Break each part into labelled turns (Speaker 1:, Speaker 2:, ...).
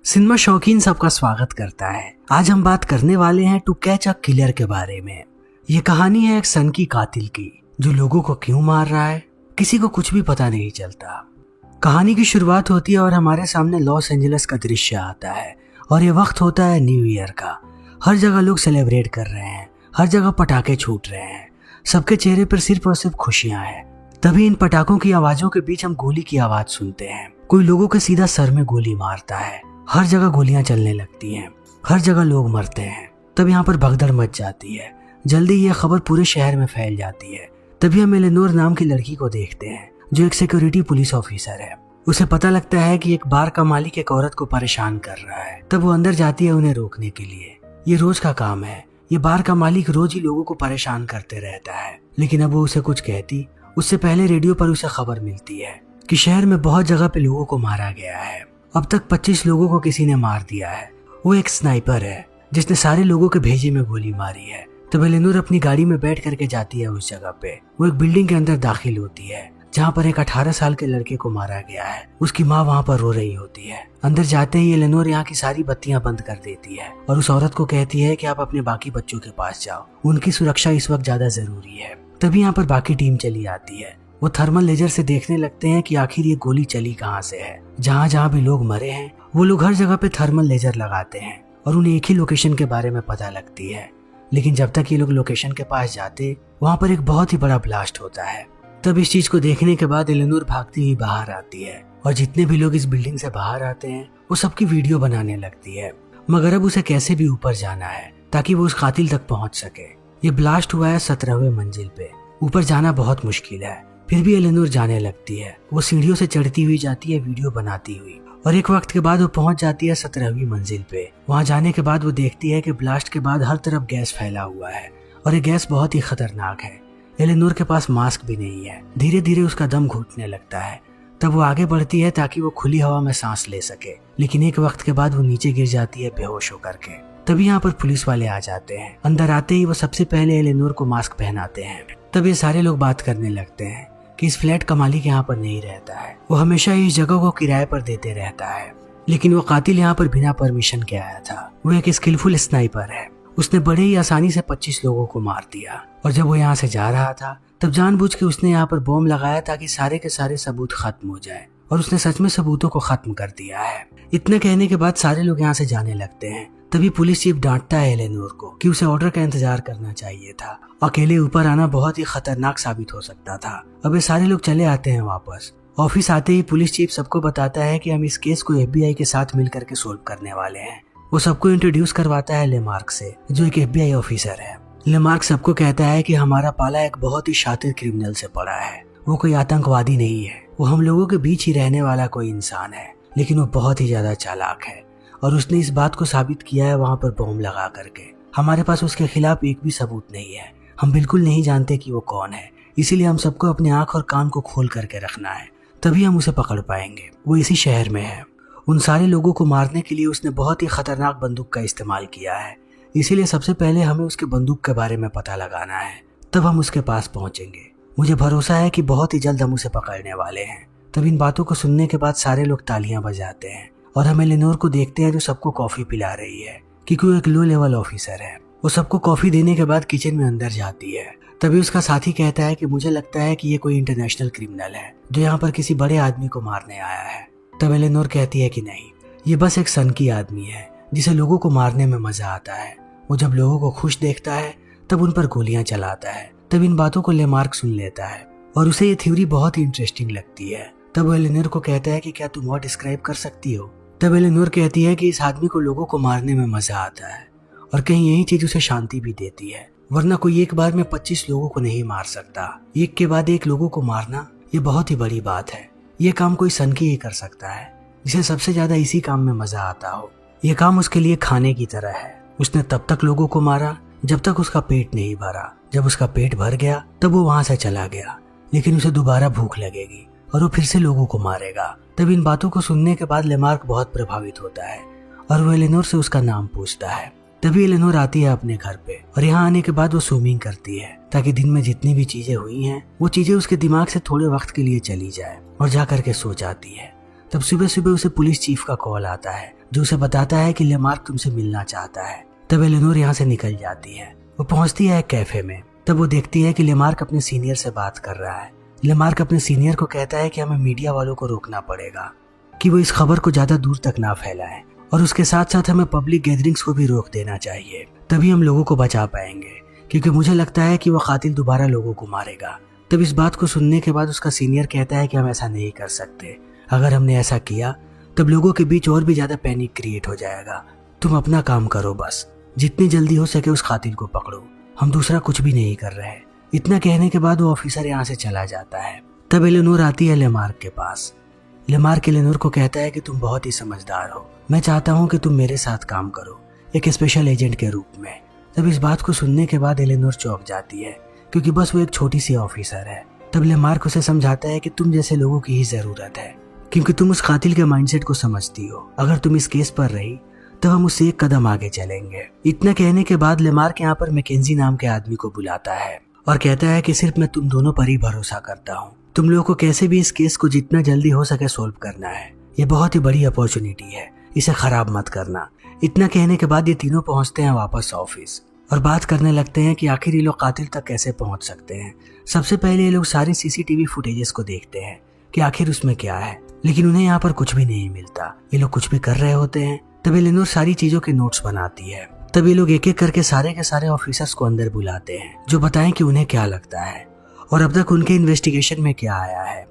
Speaker 1: Cinema शौकीन सबका स्वागत करता है। आज हम बात करने वाले हैं टू कैच अ किलर के बारे में। ये कहानी है एक सनकी कातिल की जो लोगों को क्यों मार रहा है किसी को कुछ भी पता नहीं चलता। कहानी की शुरुआत होती है और हमारे सामने लॉस एंजलिस का दृश्य आता है और ये वक्त होता है न्यू ईयर का। हर जगह लोग सेलिब्रेट कर रहे हैं, हर जगह पटाखे छूट रहे हैं, सबके चेहरे पर सिर्फ और सिर्फ खुशियां हैं। तभी इन पटाखों की आवाजों के बीच हम गोली की आवाज सुनते हैं। कोई लोगों के सीधा सर में गोली मारता है। हर जगह गोलियां चलने लगती हैं, हर जगह लोग मरते हैं। तब यहाँ पर भगदड़ मच जाती है। जल्दी यह खबर पूरे शहर में फैल जाती है। तभी हम एलेनोर नाम की लड़की को देखते हैं जो एक सिक्योरिटी पुलिस ऑफिसर है। उसे पता लगता है कि एक बार का मालिक एक औरत को परेशान कर रहा है। तब वो अंदर जाती है उन्हें रोकने के लिए। ये रोज का काम है। ये बार का मालिक रोज ही लोगों को परेशान करते रहता है। लेकिन अब वो उसे कुछ कहती उससे पहले रेडियो पर उसे खबर मिलती है कि शहर में बहुत जगह पे लोगों को मारा गया है। अब तक 25 लोगों को किसी ने मार दिया है। वो एक स्नाइपर है जिसने सारे लोगों के भेजे में गोली मारी है। तब एलेनोर अपनी गाड़ी में बैठ करके जाती है उस जगह पे। वो एक बिल्डिंग के अंदर दाखिल होती है जहाँ पर एक 18 साल के लड़के को मारा गया है। उसकी माँ वहाँ पर रो रही होती है। अंदर जाते ही एलेनोर यहाँ की सारी बत्तियां बंद कर देती है और उस औरत को कहती है कि आप अपने बाकी बच्चों के पास जाओ, उनकी सुरक्षा इस वक्त ज्यादा जरूरी है। तभी यहाँ पर बाकी टीम चली आती है। वो थर्मल लेजर से देखने लगते हैं कि आखिर ये गोली चली कहाँ से है। जहाँ जहाँ भी लोग मरे हैं वो लोग हर जगह पे थर्मल लेजर लगाते हैं और उन्हें एक ही लोकेशन के बारे में पता लगती है। लेकिन जब तक ये लोग लोकेशन के पास जाते वहाँ पर एक बहुत ही बड़ा ब्लास्ट होता है। तब इस चीज को देखने के बाद एलेनोर भागती हुई बाहर आती है और जितने भी लोग इस बिल्डिंग से बाहर आते हैं वो सबकी वीडियो बनाने लगती है। मगर अब उसे कैसे भी ऊपर जाना है ताकि वो उस कातिल तक पहुंच सके। ये ब्लास्ट हुआ है 17वें मंजिल पे। ऊपर जाना बहुत मुश्किल है, फिर भी एलेनोर जाने लगती है। वो सीढ़ियों से चढ़ती हुई जाती है वीडियो बनाती हुई और एक वक्त के बाद वो पहुंच जाती है 17वीं मंजिल पे। वहां जाने के बाद वो देखती है कि ब्लास्ट के बाद हर तरफ गैस फैला हुआ है और ये गैस बहुत ही खतरनाक है। एलेनोर के पास मास्क भी नहीं है। धीरे धीरे उसका दम घुटने लगता है। तब वो आगे बढ़ती है ताकि वो खुली हवा में सांस ले सके। लेकिन एक वक्त के बाद वो नीचे गिर जाती है बेहोश होकर के। तभी यहाँ पर पुलिस वाले आ जाते हैं। अंदर आते ही वो सबसे पहले एलेनोर को मास्क पहनाते हैं। तब ये सारे लोग बात करने लगते हैं कि इस फ्लैट का मालिक यहाँ पर नहीं रहता है। वो हमेशा इस जगह को किराए पर देते रहता है। लेकिन वो कातिल यहाँ पर बिना परमिशन के आया था। वो एक स्किलफुल स्नाइपर है। उसने बड़े ही आसानी से 25 लोगों को मार दिया और जब वो यहाँ से जा रहा था तब जानबूझ के उसने यहाँ पर बॉम्ब लगाया ताकि सारे के सारे सबूत खत्म हो जाए और उसने सच में सबूतों को खत्म कर दिया है। इतना कहने के बाद सारे लोग यहाँ से जाने लगते हैं। तभी पुलिस चीफ डांटता है एलेनोर को कि उसे ऑर्डर का इंतजार करना चाहिए था। अकेले ऊपर आना बहुत ही खतरनाक साबित हो सकता था। अब ये सारे लोग चले आते हैं वापस। ऑफिस आते ही पुलिस चीफ सबको बताता है कि हम इस केस को FBI के साथ मिलकर के सोल्व करने वाले हैं। वो सबको इंट्रोड्यूस करवाता है लेमार्क से जो एक FBI ऑफिसर है। लेमार्क सबको कहता है कि हमारा पाला एक बहुत ही शातिर क्रिमिनल से पड़ा है। वो कोई आतंकवादी नहीं है, वो हम लोगों के बीच ही रहने वाला कोई इंसान है, लेकिन वो बहुत ही ज्यादा चालाक है और उसने इस बात को साबित किया है वहाँ पर बॉम्ब लगा करके। हमारे पास उसके खिलाफ एक भी सबूत नहीं है। हम बिल्कुल नहीं जानते कि वो कौन है, इसीलिए हम सबको अपने आंख और कान को खोल करके रखना है, तभी हम उसे पकड़ पाएंगे। वो इसी शहर में है। उन सारे लोगों को मारने के लिए उसने बहुत ही खतरनाक बंदूक का इस्तेमाल किया है, इसीलिए सबसे पहले हमें उसके बंदूक के बारे में पता लगाना है, तब हम उसके पास पहुंचेंगे। मुझे भरोसा है कि बहुत ही जल्द हम उसे पकड़ने वाले हैं। तब इन बातों को सुनने के बाद सारे लोग तालियां बजाते हैं और हम एलेनोर को देखते हैं जो सबको कॉफी पिला रही है क्योंकि वो एक लो लेवल ऑफिसर है। वो सबको कॉफी देने के बाद किचन में अंदर जाती है। तभी उसका साथी कहता है कि मुझे लगता है कि ये कोई इंटरनेशनल क्रिमिनल है जो यहाँ पर किसी बड़े आदमी को मारने आया है। तब एलेनोर कहती है कि नहीं, ये बस एक सनकी आदमी है जिसे लोगों को मारने में मजा आता है। वो जब लोगों को खुश देखता है तब उन पर गोलियां चलाता है। तब इन बातों को लेमार्क सुन लेता है और उसे ये थ्योरी बहुत ही इंटरेस्टिंग लगती है। तब वो एलेनोर को कहता है कि क्या तुम और डिस्क्राइब कर सकती हो। तब एलेनोर कहती है कि इस आदमी को लोगों को मारने में मजा आता है और कहीं यही चीज उसे शांति भी देती है, वरना कोई एक बार में 25 लोगों को नहीं मार सकता। एक के बाद एक लोगों को मारना ये बहुत ही बड़ी बात है। ये काम कोई सनकी ही कर सकता है जिसे सबसे ज्यादा इसी काम में मजा आता हो। ये काम उसके लिए खाने की तरह है। उसने तब तक लोगों को मारा जब तक उसका पेट नहीं भरा। जब उसका पेट भर गया तब वो वहां से चला गया, लेकिन उसे दोबारा भूख लगेगी और वो फिर से लोगों को मारेगा। तब इन बातों को सुनने के बाद लेमार्क बहुत प्रभावित होता है और वो एलेनोर से उसका नाम पूछता है। तभी एलेनोर आती है अपने घर पे और यहाँ आने के बाद वो स्विमिंग करती है ताकि दिन में जितनी भी चीजें हुई हैं वो चीजें उसके दिमाग से थोड़े वक्त के लिए चली जाए और जा करके सो जाती है। तब सुबह सुबह उसे पुलिस चीफ का कॉल आता है जो उसे बताता है कि लेमार्क तुमसे मिलना चाहता है। तब एलेनोर यहाँ से निकल जाती है। वो पहुंचती है एक कैफे में। तब वो देखती है कि लेमार्क अपने सीनियर से बात कर रहा है। लेमार्क अपने सीनियर को कहता है कि हमें मीडिया वालों को रोकना पड़ेगा कि वो इस खबर को ज्यादा दूर तक ना फैलाएं और उसके साथ साथ हमें पब्लिक गैदरिंग्स को भी रोक देना चाहिए, तभी हम लोगों को बचा पाएंगे, क्योंकि मुझे लगता है कि वो कातिल दोबारा लोगों को मारेगा। तब इस बात को सुनने के बाद उसका सीनियर कहता है कि हम ऐसा नहीं कर सकते। अगर हमने ऐसा किया तब लोगों के बीच और भी ज्यादा पैनिक क्रिएट हो जाएगा। तुम अपना काम करो, बस जितनी जल्दी हो सके उस कातिल को पकड़ो, हम दूसरा कुछ भी नहीं कर रहे। इतना कहने के बाद वो ऑफिसर यहाँ से चला जाता है। तब एलेनोर आती है लेमार्क के पास। लेमार्क एलेनोर को कहता है कि तुम बहुत ही समझदार हो, मैं चाहता हूँ कि तुम मेरे साथ काम करो एक स्पेशल एजेंट के रूप में। तब इस बात को सुनने के बाद एलेनोर चौंक जाती है, क्योंकि बस वो एक छोटी सी ऑफिसर है। तब लेमार्क उसे समझाता है कि तुम जैसे लोगों की ही जरूरत है, क्योंकि तुम उस कातिल के माइंडसेट को समझती हो। अगर तुम इस केस पर रही तब हम उससे एक कदम आगे चलेंगे। इतना कहने के बाद लेमार्क यहाँ पर मैकेंजी नाम के आदमी को बुलाता है और कहता है कि सिर्फ मैं तुम दोनों पर ही भरोसा करता हूँ। तुम लोगों को कैसे भी इस केस को जितना जल्दी हो सके सोल्व करना है। ये बहुत ही बड़ी अपॉर्चुनिटी है, इसे खराब मत करना। इतना कहने के बाद ये तीनों पहुंचते हैं वापस ऑफिस और बात करने लगते हैं कि आखिर ये लोग कातिल तक कैसे पहुंच सकते हैं। सबसे पहले ये लोग सारे सीसीटीवी फुटेजेस को देखते हैं कि आखिर उसमें क्या है, लेकिन उन्हें यहाँ पर कुछ भी नहीं मिलता। ये लोग कुछ भी कर रहे होते हैं। तब एलेनोर सारी चीजों के नोट्स बनाती है। तब ये लोग एक एक करके सारे के सारे ऑफिसर्स को अंदर बुलाते हैं जो बताएं कि उन्हें क्या लगता है और अब तक उनके इन्वेस्टिगेशन में क्या आया है।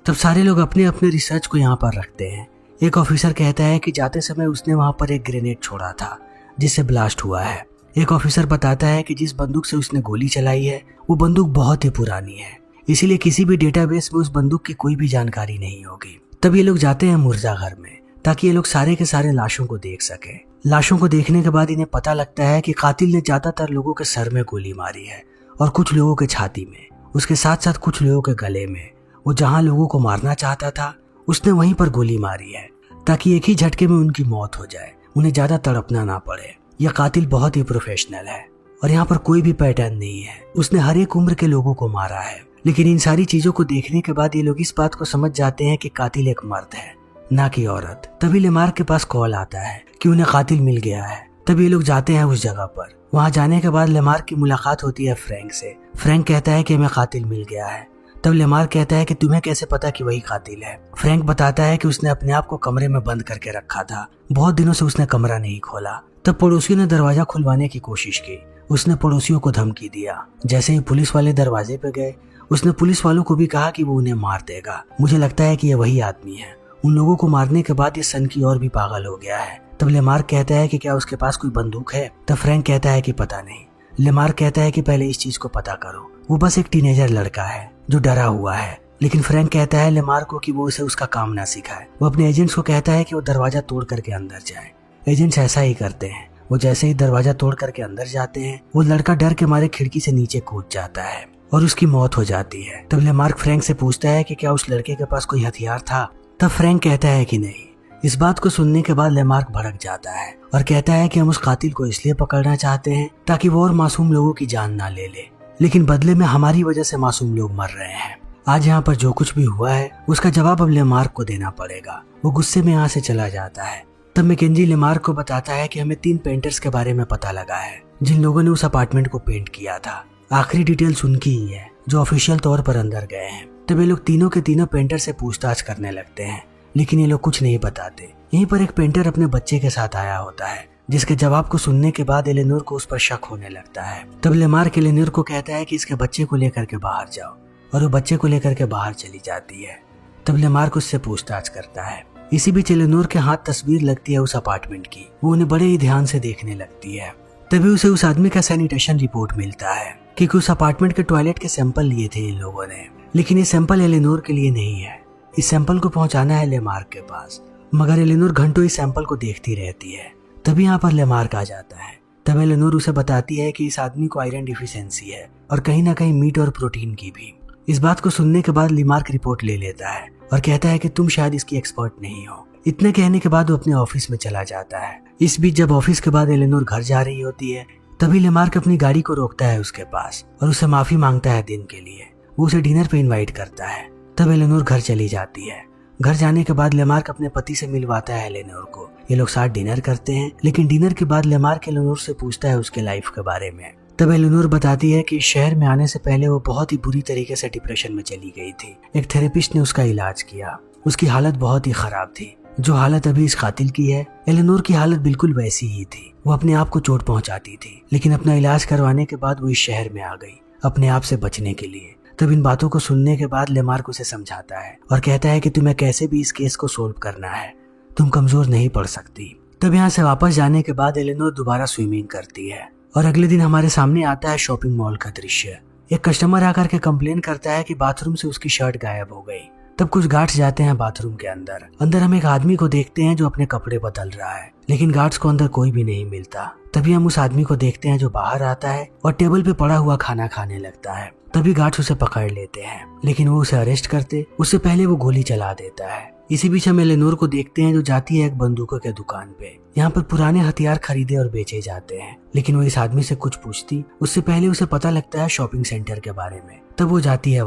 Speaker 1: तब सारे लोग अपने अपने रिसर्च को यहाँ पर रखते हैं। एक ऑफिसर कहता है कि जाते समय उसने वहां पर एक ग्रेनेड छोड़ा था जिससे ब्लास्ट हुआ है। एक ऑफिसर बताता है कि जिस बंदूक से उसने गोली चलाई है वो बंदूक बहुत ही पुरानी है, इसीलिए किसी भी डेटाबेस में उस बंदूक की कोई भी जानकारी नहीं होगी। तब ये लोग जाते हैं मुर्जा घर में ताकि ये लोग सारे के सारे लाशों को देख सके। लाशों को देखने के बाद इन्हें पता लगता है कि कातिल ने ज्यादातर लोगों के सर में गोली मारी है और कुछ लोगों के छाती में, उसके साथ साथ कुछ लोगों के गले में। वो जहां लोगों को मारना चाहता था उसने वहीं पर गोली मारी है ताकि एक ही झटके में उनकी मौत हो जाए, उन्हें ज्यादा तड़पना ना पड़े। यह कातिल बहुत ही प्रोफेशनल है और यहाँ पर कोई भी पैटर्न नहीं है। उसने हर एक उम्र के लोगों को मारा है। लेकिन इन सारी चीजों को देखने के बाद ये लोग इस बात को समझ जाते हैं कि कातिल एक मर्द है, ना कि औरत। तभी लेमार्क के पास कॉल आता है कि उन्हें कातिल मिल गया है। तभी ये लोग जाते हैं उस जगह पर। वहां जाने के बाद लेमार्क की मुलाकात होती है फ्रैंक से। फ्रैंक कहता है कि हमें कातिल मिल गया है। तब लेमार्क कहता है कि तुम्हें कैसे पता कि वही कातिल है। फ्रैंक बताता है कि उसने अपने आप को कमरे में बंद करके रखा था, बहुत दिनों से उसने कमरा नहीं खोला। तब पड़ोसियों ने दरवाजा खुलवाने की कोशिश की। उसने पड़ोसियों को धमकी दिया। जैसे ही पुलिस वाले दरवाजे पे गए उसने पुलिस वालों को भी कहा कि वो उन्हें मार देगा। मुझे लगता है कि ये वही आदमी है। उन लोगों को मारने के बाद ये सन की और भी पागल हो गया है। तब लेमार्क कहता है कि क्या उसके पास कोई बंदूक है। तब फ्रैंक कहता है कि पता नहीं। लेमार्क कहता है कि पहले इस चीज को पता करो, वो बस एक टीनेजर लड़का है जो डरा हुआ है। लेकिन फ्रैंक कहता है लेमार्क को कि वो उसे उसका काम ना सिखाए। वो अपने एजेंट्स को कहता है कि वो दरवाजा तोड़ करके अंदर जाए। एजेंट्स ऐसा ही करते हैं। वो जैसे ही दरवाजा तोड़ करके अंदर जाते हैं वो लड़का डर के मारे खिड़की से नीचे कूद जाता है और उसकी मौत हो जाती है। तब लेमार्क फ्रैंक से पूछता है कि क्या उस लड़के के पास कोई हथियार था। तब फ्रैंक कहता है कि नहीं। इस बात को सुनने के बाद लेमार्क भड़क जाता है और कहता है कि हम उस कातिल को इसलिए पकड़ना चाहते हैं ताकि वो और मासूम लोगों की जान ना ले ले, लेकिन बदले में हमारी वजह से मासूम लोग मर रहे हैं। आज यहाँ पर जो कुछ भी हुआ है उसका जवाब अब लेमार्क को देना पड़ेगा। वो गुस्से में यहाँ से चला जाता है। तब मैकेंजी लेमार्क को बताता है कि हमें 3 पेंटर्स के बारे में पता लगा है जिन लोगों ने उस अपार्टमेंट को पेंट किया था। आखिरी डिटेल्स उनकी ही है जो ऑफिशियल तौर पर अंदर गए हैं। तब ये लोग तीनों के तीनों पेंटर से पूछताछ करने लगते हैं, लेकिन ये लोग कुछ नहीं बताते। यहीं पर एक पेंटर अपने बच्चे के साथ आया होता है, जिसके जवाब को सुनने के बाद एलेनोर को उस पर शक होने लगता है। तब लेमार्क एलेनोर को कहता है कि इसके बच्चे को लेकर के बाहर जाओ, और वो बच्चे को लेकर के बाहर चली जाती है। तब लेमार्क उससे पूछताछ करता है। इसी बीच एलेनोर के हाथ तस्वीर लगती है उस अपार्टमेंट की। वो उन्हें बड़े ही ध्यान से देखने लगती है। तभी उसे उस आदमी का सैनिटेशन रिपोर्ट मिलता है, क्योंकि उस अपार्टमेंट के टॉयलेट के सैंपल लिए थे इन लोगों ने, लेकिन ये सैंपल एलेनोर के लिए नहीं है। इस सैंपल को पहुंचाना है लेमार्क के पास, मगर एलेनोर घंटों इस सैंपल को देखती रहती है। तभी यहाँ पर लेमार्क आ जाता है। तब एलेनोर उसे बताती है कि इस आदमी को आयरन डिफिशियंसी है और कहीं ना कहीं मीट और प्रोटीन की भी। इस बात को सुनने के बाद लेमार्क रिपोर्ट ले लेता है और कहता है कि तुम शायद इसकी एक्सपर्ट नहीं हो। इतने कहने के बाद वो अपने ऑफिस में चला जाता है। इस बीच जब ऑफिस के बाद एलेनोर घर जा रही होती है, तभी लेमार्क अपनी गाड़ी को रोकता है उसके पास और उससे माफी मांगता है दिन के लिए। वो उसे डिनर पे इनवाइट करता है। तब एलेनोर घर चली जाती है। घर जाने के बाद लेमार्क अपने पति से मिलवाता है एलेनोर को। ये लोग साथ डिनर करते हैं, लेकिन डिनर के बाद लेमार्क एलेनोर से पूछता है उसके लाइफ के बारे में। तब एलेनोर बताती है कि इस शहर में आने से पहले वो बहुत ही बुरी तरीके से डिप्रेशन में चली गई थी। एक थेरेपिस्ट ने उसका इलाज किया, उसकी हालत बहुत ही खराब थी। जो हालत अभी इस कातिल की है, एलेनोर की हालत बिल्कुल वैसी ही थी। वो अपने आप को चोट पहुंचाती थी, लेकिन अपना इलाज करवाने के बाद वो इस शहर में आ गई अपने आप से बचने के लिए। तब इन बातों को सुनने के बाद लेमार्क उसे समझाता है और कहता है कि तुम्हें कैसे भी इस केस को सोल्व करना है, तुम कमजोर नहीं पड़ सकती। तब यहाँ से वापस जाने के बाद एलेनोर दोबारा स्विमिंग करती है और अगले दिन हमारे सामने आता है शॉपिंग मॉल का दृश्य। एक कस्टमर आकर के कंप्लेन करता है कि बाथरूम से उसकी शर्ट गायब हो गई। तब कुछ गार्ड्स जाते हैं बाथरूम के अंदर हम एक आदमी को देखते हैं जो अपने कपड़े बदल रहा है, लेकिन गार्ड्स को अंदर कोई भी नहीं मिलता। तभी हम उस आदमी को देखते हैं जो बाहर आता है और टेबल पे पड़ा हुआ खाना खाने लगता है। तभी गार्ड्स उसे पकड़ लेते हैं, लेकिन वो उसे अरेस्ट करते उससे पहले वो गोली चला देता है। इसी बीच हम एलेनोर को देखते हैं जो जाती है एक बंदूकों के दुकान पे। यहाँ पर पुराने हथियार खरीदे और बेचे जाते हैं, लेकिन वो इस आदमी से कुछ पूछती उससे पहले उसे पता लगता है शॉपिंग सेंटर के बारे में। तब वो जाती है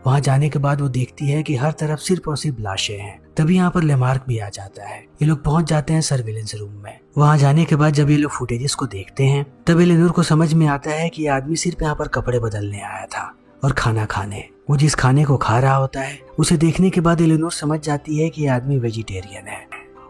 Speaker 1: वहाँ जाने के बाद वो देखती है कि हर तरफ सिर्फ और सिर्फ लाशें हैं। तभी यहाँ पर लेमार्क भी आ जाता है। ये लोग पहुंच जाते हैं सर्विलेंस रूम में। वहाँ जाने के बाद जब ये लोग फुटेजेस को देखते हैं तब एलेनोर को समझ में आता है कि ये आदमी सिर्फ यहाँ पर कपड़े बदलने आया था और खाना खाने। वो जिस खाने को खा रहा होता है उसे देखने के बाद एलेनोर समझ जाती है कि ये आदमी वेजिटेरियन है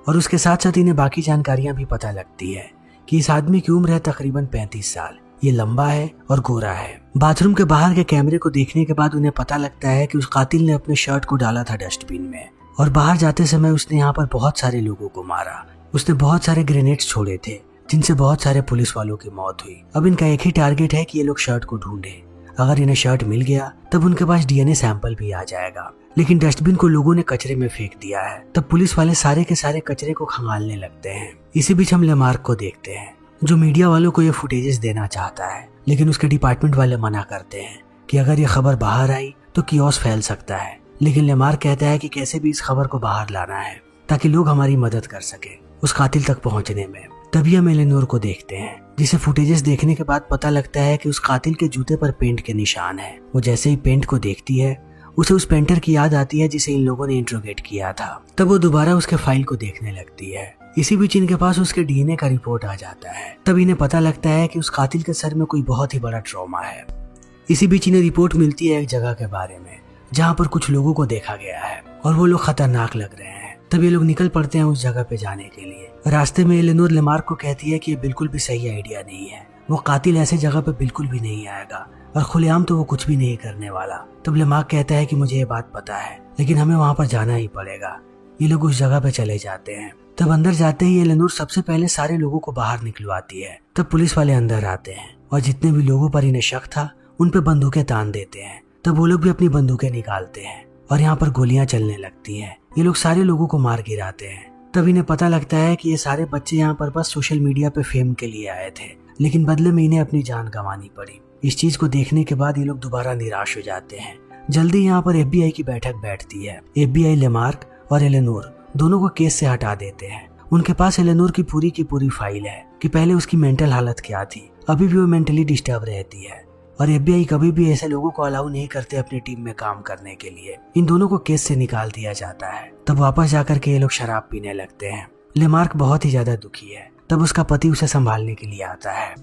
Speaker 1: और उसके साथ साथ इन्हें बाकी जानकारियां भी पता लगती है कि इस आदमी की उम्र है तकरीबन 35 साल। ये लंबा है और गोरा है। बाथरूम के बाहर के कैमरे को देखने के बाद उन्हें पता लगता है कि उस कातिल ने अपने शर्ट को डाला था डस्टबिन में और बाहर जाते समय उसने यहाँ पर बहुत सारे लोगों को मारा। उसने बहुत सारे ग्रेनेड्स छोड़े थे जिनसे बहुत सारे पुलिस वालों की मौत हुई। अब इनका एक ही टारगेट है कि ये लोग शर्ट को ढूंढे। अगर इन्हें शर्ट मिल गया तब उनके पास डीएनए सैंपल भी आ जाएगा, लेकिन डस्टबिन को लोगों ने कचरे में फेंक दिया है। तब पुलिस वाले सारे के सारे कचरे को खंगालने लगते हैं। इसी बीच हम लेमार्क को देखते हैं जो मीडिया वालों को ये फुटेजेस देना चाहता है, लेकिन उसके डिपार्टमेंट वाले मना करते हैं कि अगर ये खबर बाहर आई तो कियोस फैल सकता है। लेकिन लेमार्क कहता है कि कैसे भी इस खबर को बाहर लाना है ताकि लोग हमारी मदद कर सके उस कातिल तक पहुंचने में। तभी हम एलेनोर को देखते हैं जिसे फुटेजेस देखने के बाद पता लगता है कि उस कातिल के जूते पर पेंट के निशान है। वो जैसे ही पेंट को देखती है उसे उस पेंटर की याद आती है जिसे इन लोगों ने इंट्रोगेट किया था। तब वो दोबारा उसके फाइल को देखने लगती है। इसी बीच इनके पास उसके डीएनए का रिपोर्ट आ जाता है। तब इन्हें पता लगता है कि उस कातिल के सर में कोई बहुत ही बड़ा ट्रॉमा है। इसी बीच इन्हें रिपोर्ट मिलती है एक जगह के बारे में जहाँ पर कुछ लोगों को देखा गया है और वो लोग खतरनाक लग रहे हैं। तब ये लोग निकल पड़ते हैं उस जगह पे जाने के लिए। रास्ते में एलेनोर लेमार्क को कहती है कि ये बिल्कुल भी सही आइडिया नहीं है। वो कातिल ऐसे जगह पे बिल्कुल भी नहीं आएगा और खुलेआम तो वो कुछ भी नहीं करने वाला। तब लेमार्क कहता है कि मुझे ये बात पता है, लेकिन हमें वहाँ पर जाना ही पड़ेगा। ये लोग उस जगह पे चले जाते हैं। तब अंदर जाते ही एलेनोर सबसे पहले सारे लोगों को बाहर निकलवाती है। तब पुलिस वाले अंदर आते हैं और जितने भी लोगों पर इन्हें शक था उन पे बंदूकें तान देते हैं। तब वो लोग भी अपनी बंदूकें निकालते हैं और यहाँ पर गोलियां चलने लगती हैं। ये लोग सारे लोगों को मार गिराते हैं। तब इन्हें पता लगता है कि ये सारे बच्चे यहाँ पर बस सोशल मीडिया पे फेम के लिए आए थे, लेकिन बदले में इन्हें अपनी जान गंवानी पड़ी। इस चीज को देखने के बाद ये लोग दोबारा निराश हो जाते हैं। जल्दी यहाँ पर FBI की बैठक बैठती है। FBI लेमार्क और एलेनोर दोनों को केस से हटा देते हैं। उनके पास एलेनोर की पूरी फाइल है कि पहले उसकी मेंटल हालत क्या थी। अभी भी वो मेंटली डिस्टर्ब रहती है और FBI कभी भी ऐसे लोगों को अलाउ नहीं करते अपनी टीम में काम करने के लिए। इन दोनों को केस से निकाल दिया जाता है। तब वापस जाकर के ये लोग शराब पीने लगते हैं। लेमार्क बहुत ही ज्यादा दुखी है। तब उसका पति उसे संभालने के लिए आता है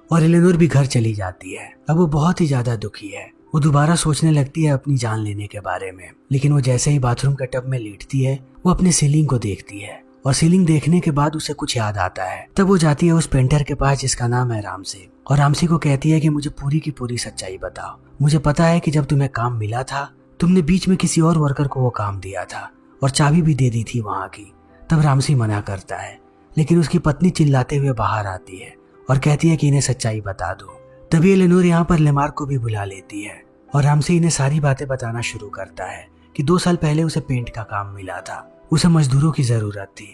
Speaker 1: और एलेनोर भी घर चली जाती है। अब वो बहुत ही ज्यादा दुखी है। वो दोबारा सोचने लगती है अपनी जान लेने के बारे में, लेकिन वो जैसे ही बाथरूम के टब में लेटती है वो अपने सीलिंग को देखती है और सीलिंग देखने के बाद उसे कुछ याद आता है। तब वो जाती है उस पेंटर के पास जिसका नाम है रामसी, और रामसी को कहती है कि मुझे पूरी की पूरी सच्चाई बताओ। मुझे पता है कि जब तुम्हें काम मिला था तुमने बीच में किसी और वर्कर को वो काम दिया था और चाबी भी दे दी थी वहां की। तब रामसी मना करता है, लेकिन उसकी पत्नी चिल्लाते हुए बाहर आती है और कहती है कि इन्हें सच्चाई बता दो। तभी एलेनोर यहाँ पर लेमार्क को भी बुला लेती है और रामसी इन्हें सारी बातें बताना शुरू करता है कि 2 साल पहले उसे पेंट का काम मिला था। उसे मजदूरों की जरूरत थी।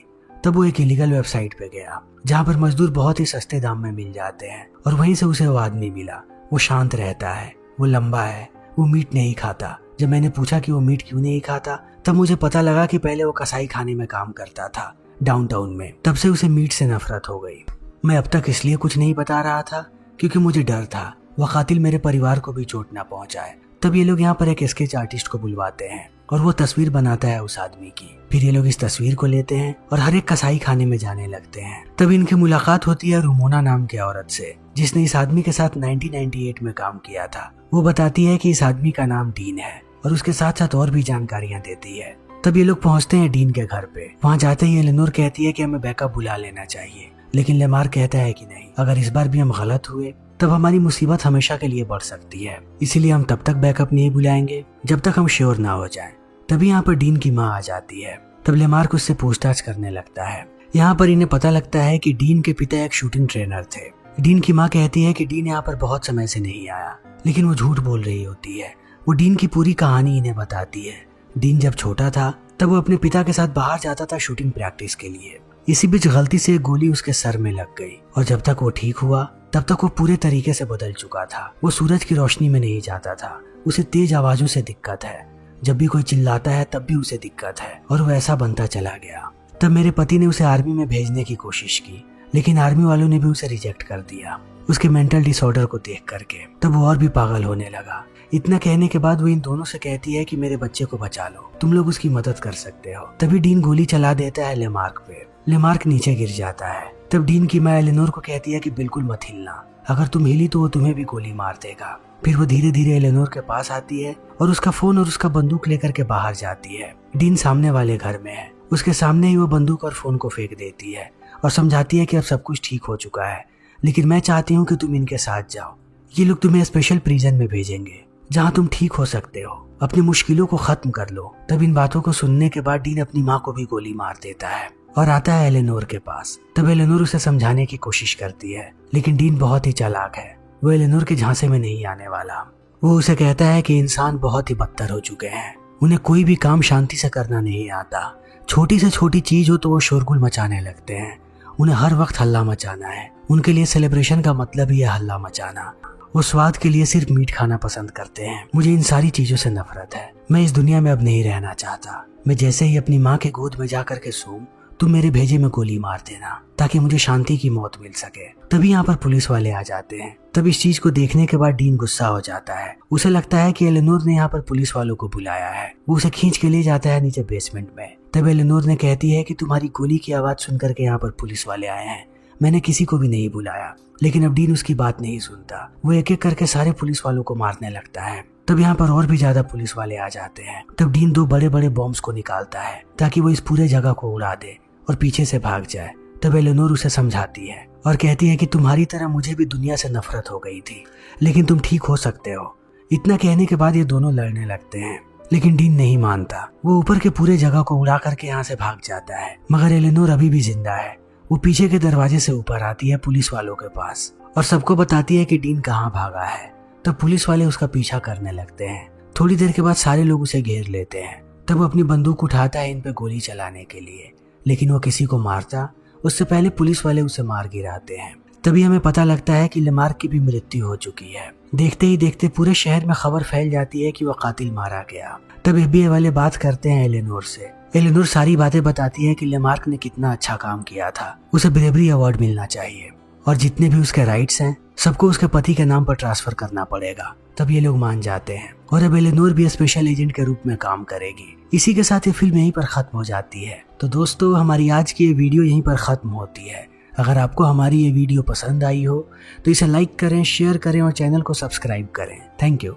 Speaker 1: तब वो एक इलीगल वेबसाइट पे गया जहाँ पर मजदूर बहुत ही सस्ते दाम में मिल जाते हैं और वहीं से उसे वो आदमी मिला। वो शांत रहता है, वो लंबा है, वो मीट नहीं खाता। जब मैंने पूछा कि वो मीट क्यों नहीं खाता तब मुझे पता लगा कि पहले वो कसाई खाने में काम करता था डाउनटाउन में। तब से उसे मीट से नफरत हो गई। मैं अब तक इसलिए कुछ नहीं बता रहा था क्योंकि मुझे डर था वह कातिल मेरे परिवार को भी चोट ना पहुंचाए। तब ये लोग यहाँ पर एक स्केच आर्टिस्ट को बुलवाते हैं और वो तस्वीर बनाता है उस आदमी की। फिर ये लोग इस तस्वीर को लेते हैं और हर एक कसाई खाने में जाने लगते हैं। तब इनकी मुलाकात होती है रुमोना नाम के औरत से, जिसने इस आदमी के साथ 1998 में काम किया था। वो बताती है कि इस आदमी का नाम डीन है और उसके साथ साथ और भी जानकारियां देती है। तब ये लोग पहुंचते हैं डीन के घर पे। वहाँ जाते ही एलेनोर कहती है कि हमें बैकअप बुला लेना चाहिए, लेकिन लेमार्क कहता है कि नहीं, अगर इस बार भी हम गलत हुए तब हमारी मुसीबत हमेशा के लिए बढ़ सकती है, इसीलिए हम तब तक बैकअप नहीं बुलाएंगे जब तक हम श्योर ना हो जाएं। तभी यहाँ पर डीन की माँ आ जाती है। तब लेमार्क उससे पूछताछ करने लगता है। यहाँ पर इन्हें पता लगता है कि डीन के पिता एक शूटिंग ट्रेनर थे। डीन की माँ कहती है कि डीन यहाँ पर बहुत समय से नहीं आया, लेकिन वो झूठ बोल रही होती है। वो डीन की पूरी कहानी इन्हें बताती है। डीन जब छोटा था तब वो अपने पिता के साथ बाहर जाता था शूटिंग प्रैक्टिस के लिए। इसी बीच गलती से एक गोली उसके सर में लग गई और जब तक वो ठीक हुआ तब तक वो पूरे तरीके से बदल चुका था। वो सूरज की रोशनी में नहीं जाता था। उसे तेज आवाजों से दिक्कत है, जब भी कोई चिल्लाता है तब भी उसे दिक्कत है, और वो ऐसा बनता चला गया। तब मेरे पति ने उसे आर्मी में भेजने की कोशिश की, लेकिन आर्मी वालों ने भी उसे रिजेक्ट कर दिया उसके मेंटल डिसऑर्डर को देख करके। तब वो और भी पागल होने लगा। इतना कहने के बाद वो इन दोनों से कहती है कि मेरे बच्चे को बचा लो, तुम लोग उसकी मदद कर सकते हो। तभी डीन गोली चला देता है लेमार्क पे। लेमार्क नीचे गिर जाता है। तब डीन की माँ एलेनोर को कहती है कि बिल्कुल मत हिलना, अगर तुम हिली तो वो तुम्हें भी गोली मार देगा। फिर वो धीरे धीरे एलेनोर के पास आती है और उसका फोन और उसका बंदूक लेकर के बाहर जाती है। डीन सामने वाले घर में है। उसके सामने ही वो बंदूक और फोन को फेंक देती है और समझाती है कि अब सब कुछ ठीक हो चुका है, लेकिन मैं चाहती हूँ कि तुम इनके साथ जाओ। ये लोग तुम्हें स्पेशल प्रिजन में भेजेंगे जहाँ तुम ठीक हो सकते हो, अपनी मुश्किलों को खत्म कर लो। तब इन बातों को सुनने के बाद डीन अपनी माँ को भी गोली मार देता है और आता है एलेनोर के पास। तब एलेनोर उसे समझाने की कोशिश करती है, लेकिन डीन बहुत ही चालाक है। वो एलेनोर के झांसे में नहीं आने वाला। वो उसे कहता है कि इंसान बहुत ही बदतर हो चुके हैं, उन्हें कोई भी काम शांति से करना नहीं आता। छोटी से छोटी चीज हो तो वो शोरगुल मचाने लगते हैं। उन्हें हर वक्त हल्ला मचाना है। उनके लिए सेलिब्रेशन का मतलब ही है हल्ला मचाना। वो स्वाद के लिए सिर्फ मीट खाना पसंद करते हैं। मुझे इन सारी चीजों से नफरत है। मैं इस दुनिया में अब नहीं रहना चाहता। मैं जैसे ही अपनी माँ के गोद में जा करके सोऊं, तुम मेरे भेजे में गोली मार देना ताकि मुझे शांति की मौत मिल सके। तभी यहाँ पर पुलिस वाले आ जाते हैं। तब इस चीज को देखने के बाद डीन गुस्सा हो जाता है। उसे लगता है कि एलेनोर ने यहाँ पर पुलिस वालों को बुलाया है। वो उसे खींच के ले जाता है नीचे बेसमेंट में। तब एलेनोर ने कहती है कि तुम्हारी गोली की आवाज सुन करके यहाँ पर पुलिस वाले आए हैं, मैंने किसी को भी नहीं बुलाया। लेकिन अब डीन उसकी बात नहीं सुनता। वो एक एक करके सारे पुलिस वालों को मारने लगता है। तब यहाँ पर और भी ज्यादा पुलिस वाले आ जाते हैं। तब डीन 2 बड़े बड़े बॉम्ब्स को निकालता है ताकि वो इस पूरे जगह को उड़ा दे और पीछे से भाग जाए। तब एलेनोर उसे समझाती है और कहती है कि तुम्हारी तरह मुझे भी दुनिया से नफरत हो गई थी, लेकिन तुम ठीक हो सकते हो। इतना कहने के बाद ये दोनों लड़ने लगते हैं, लेकिन डीन नहीं मानता। वो ऊपर के पूरे जगह को उड़ा करके यहाँ से भाग जाता है, मगर एलेनोर अभी भी जिंदा है। वो पीछे के दरवाजे से ऊपर आती है पुलिस वालों के पास और सबको बताती है कि डीन कहाँ भागा है। तब पुलिस वाले उसका पीछा करने लगते हैं। थोड़ी देर के बाद सारे लोग उसे घेर लेते हैं। तब वो अपनी बंदूक उठाता है इन पे गोली चलाने के लिए, लेकिन वो किसी को मारता उससे पहले पुलिस वाले उसे मार गिराते हैं। तभी हमें पता लगता है कि लेमार्क की भी मृत्यु हो चुकी है। देखते ही देखते पूरे शहर में खबर फैल जाती है कि वो कातिल मारा गया। तब FBI वाले बात करते हैं एलेनोर से। एलेनोर सारी बातें बताती है कि लेमार्क ने कितना अच्छा काम किया था, उसे ब्रेवरी अवार्ड मिलना चाहिए और जितने भी उसके राइट्स हैं सबको उसके पति के नाम पर ट्रांसफर करना पड़ेगा। तब ये लोग मान जाते हैं और अब एलेनोर भी स्पेशल एजेंट के रूप में काम करेगी। इसी के साथ ये फिल्म यहीं पर खत्म हो जाती है। तो दोस्तों, हमारी आज की ये वीडियो यहीं पर खत्म होती है। अगर आपको हमारी ये वीडियो पसंद आई हो तो इसे लाइक करें, शेयर करें और चैनल को सब्सक्राइब करें। Thank you.